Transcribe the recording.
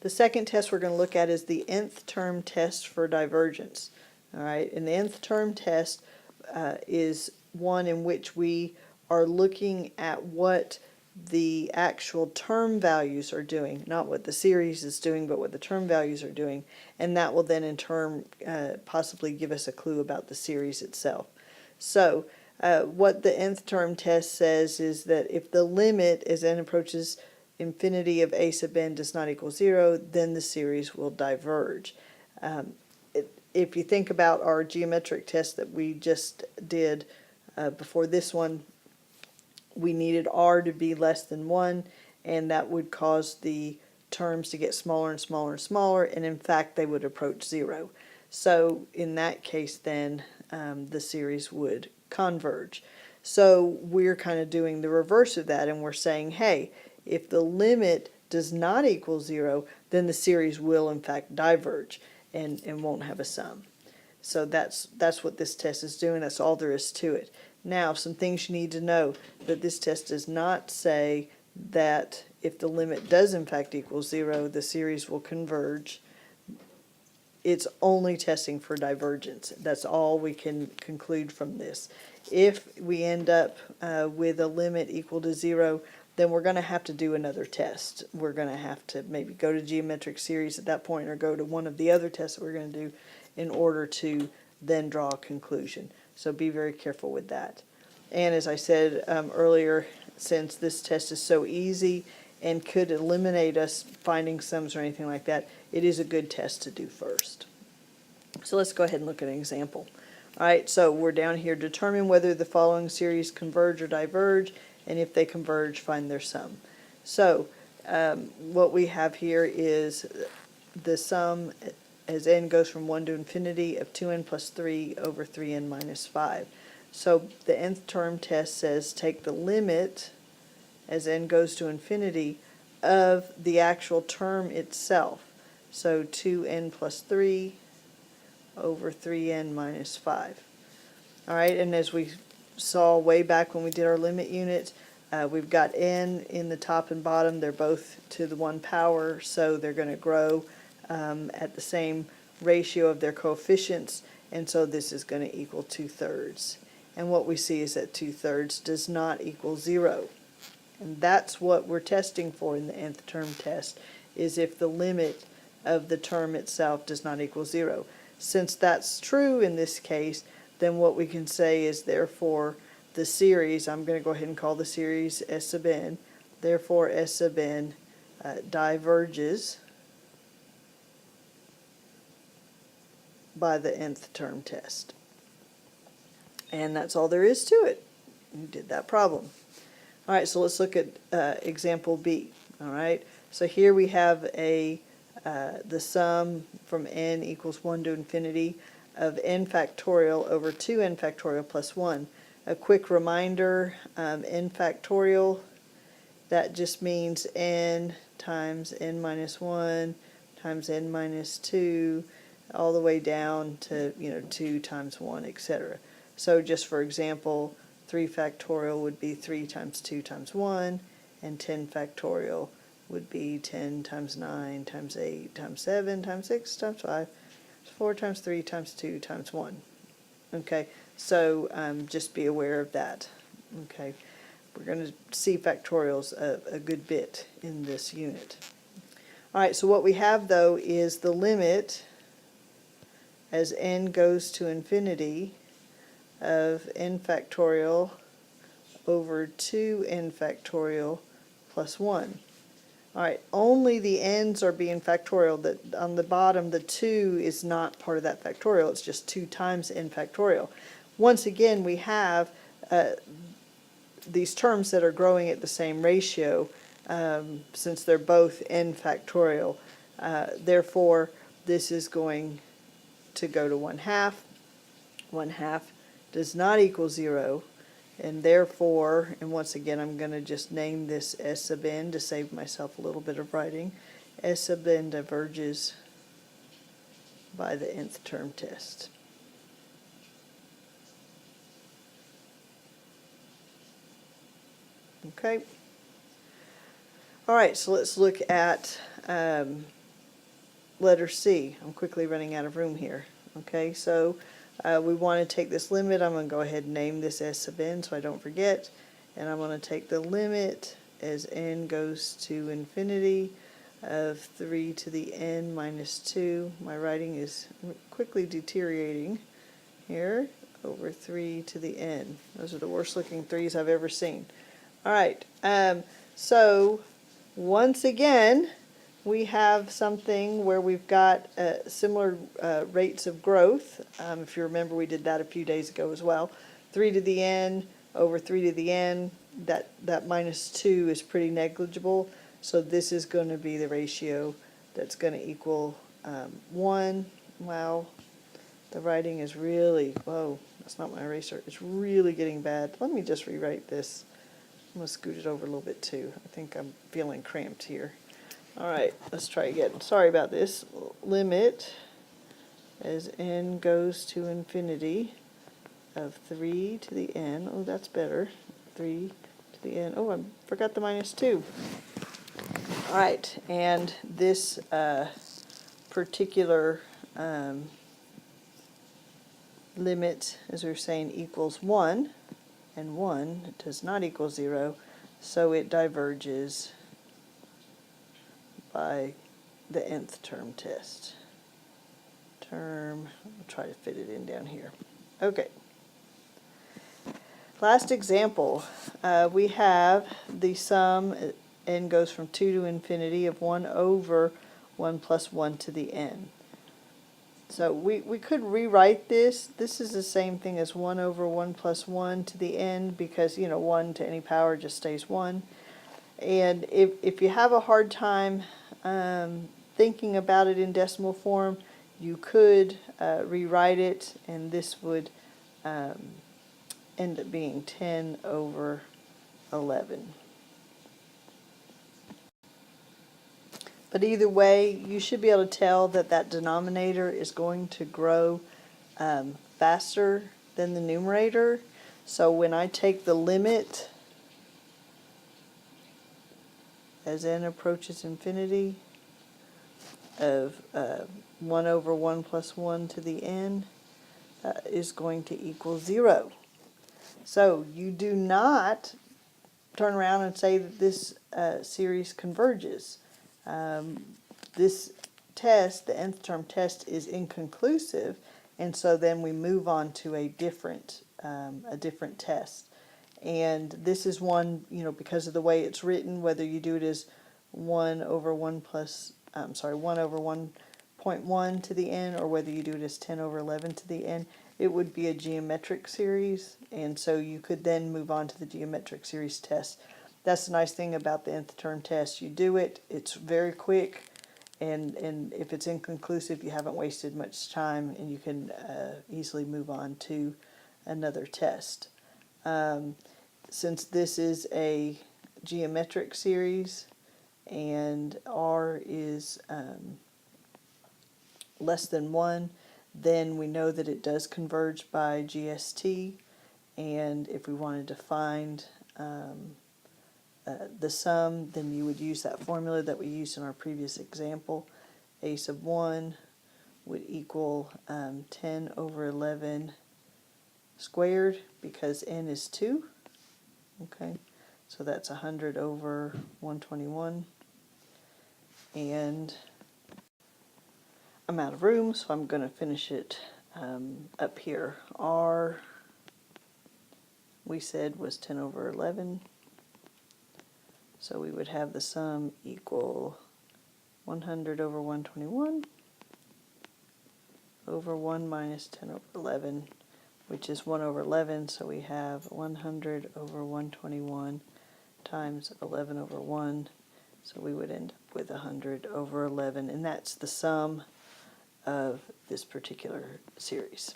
The second test we're going to look at is the nth term test for divergence. All right, and the nth term test is one in which we are looking at what the actual term values are doing, not what the series is doing, but what the term values are doing, and that will then in turn possibly give us a clue about the series itself. So what the nth term test says is that if the limit as n approaches infinity of a sub n does not equal 0, then the series will diverge. If you think about our geometric test that we just did before this one, we needed r to be less than 1, and that would cause the terms to get smaller and smaller and smaller, and in fact they would approach 0. So in that case then the series would converge. So we're kind of doing the reverse of that, and we're saying, hey, if the limit does not equal 0, then the series will in fact diverge and won't have a sum. So that's what this test is doing. That's all there is to it. Now, some things you need to know: that this test does not say that if the limit does in fact equal 0, the series will converge. It's only testing for divergence. That's all we can conclude from this. If we end up with a limit equal to 0, then we're going to have to do another test. We're going to have to maybe go to geometric series at that point, or go to one of the other tests that we're going to do in order to then draw a conclusion. So be very careful with that. And as I said earlier, since this test is so easy and could eliminate us finding sums or anything like that, it is a good test to do first. So let's go ahead and look at an example. All right, so we're down here: determine whether the following series converge or diverge, and if they converge, find their sum. So what we have here is the sum as n goes from 1 to infinity of 2n plus 3 over 3n minus 5. So the nth term test says take the limit as n goes to infinity of the actual term itself. So 2n plus 3 over 3n minus 5. All right, and as we saw way back when we did our limit unit, we've got n in the top and bottom. They're both to the 1 power, so they're going to grow at the same ratio of their coefficients, and so this is going to equal 2/3. And what we see is that 2/3 does not equal 0. And that's what we're testing for in the nth term test, is if the limit of the term itself does not equal 0. Since that's true in this case, then what we can say is therefore the series, I'm going to go ahead and call the series S sub n, therefore S sub n diverges by the nth term test. And that's all there is to it. You did that problem. All right, so let's look at example B. All right, so here we have the sum from n equals 1 to infinity of n factorial over 2n factorial plus 1. A quick reminder, n factorial, that just means n times n minus 1 times n minus 2, all the way down to 2 times 1, etc. So just for example, 3 factorial would be 3 times 2 times 1, and 10 factorial would be 10 times 9 times 8 times 7 times 6 times 5, 4 times 3 times 2 times 1. Okay, so just be aware of that. Okay, we're going to see factorials a good bit in this unit. All right, so what we have though is the limit as n goes to infinity of n factorial over 2n factorial plus 1. All right, only the n's are being factorial. That on the bottom, the 2 is not part of that factorial. It's just 2 times n factorial. Once again, we have these terms that are growing at the same ratio since they're both n factorial. Therefore, this is going to go to 1/2. 1/2 does not equal 0. And therefore, and once again, I'm going to just name this S sub n to save myself a little bit of writing. S sub n diverges by the nth term test. Okay. All right, so let's look at letter C. I'm quickly running out of room here. Okay, so we want to take this limit. I'm going to go ahead and name this S sub n so I don't forget. And I'm going to take the limit as n goes to infinity of 3 to the n minus 2. My writing is quickly deteriorating here. Over 3 to the n. Those are the worst looking 3's I've ever seen. All right, so once again, we have something where we've got similar rates of growth. If you remember, we did that a few days ago as well. 3 to the n over 3 to the n, that minus 2 is pretty negligible. So this is going to be the ratio that's going to equal 1. Wow, the writing is really, whoa, that's not my eraser. It's really getting bad. Let me just rewrite this. I'm going to scoot it over a little bit too. I think I'm feeling cramped here. All right, let's try again. Sorry about this. Limit as n goes to infinity of 3 to the n. Oh, that's better. 3 to the n. Oh, I forgot the minus 2. All right, and this particular limit, as we were saying, equals 1, and 1 does not equal 0, so it diverges by the nth term test. I'll try to fit it in down here. Okay. Last example, we have the sum, n goes from 2 to infinity, of 1 over 1 plus 1 to the n. So we could rewrite this. This is the same thing as 1 over 1 plus 1 to the n, because, 1 to any power just stays 1. And if you have a hard time thinking about it in decimal form, you could rewrite it, and this would end up being 10 over 11. But either way, you should be able to tell that that denominator is going to grow faster than the numerator. So when I take the limit as n approaches infinity of 1 over 1 plus 1 to the n is going to equal 0. So you do not turn around and say that this series converges. This test, the nth term test, is inconclusive, and so then we move on to a different test. And this is one, because of the way it's written, whether you do it as 1 over 1 plus, 1 over 1.1 to the n, or whether you do it as 10 over 11 to the n, it would be a geometric series, and so you could then move on to the geometric series test. That's the nice thing about the nth term test. You do it, it's very quick, and if it's inconclusive, you haven't wasted much time, and you can easily move on to another test. Since this is a geometric series and r is less than 1, then we know that it does converge by GST, and if we wanted to find the sum, then you would use that formula that we used in our previous example. A sub 1 would equal 10 over 11 squared, because n is 2. Okay, so that's 100 over 121. And I'm out of room, so I'm going to finish it up here. R, we said, was 10 over 11. So we would have the sum equal 100 over 121 over 1 minus 10 over 11, which is 1 over 11, so we have 100 over 121 times 11 over 1, so we would end up with 100 over 11, and that's the sum of this particular series.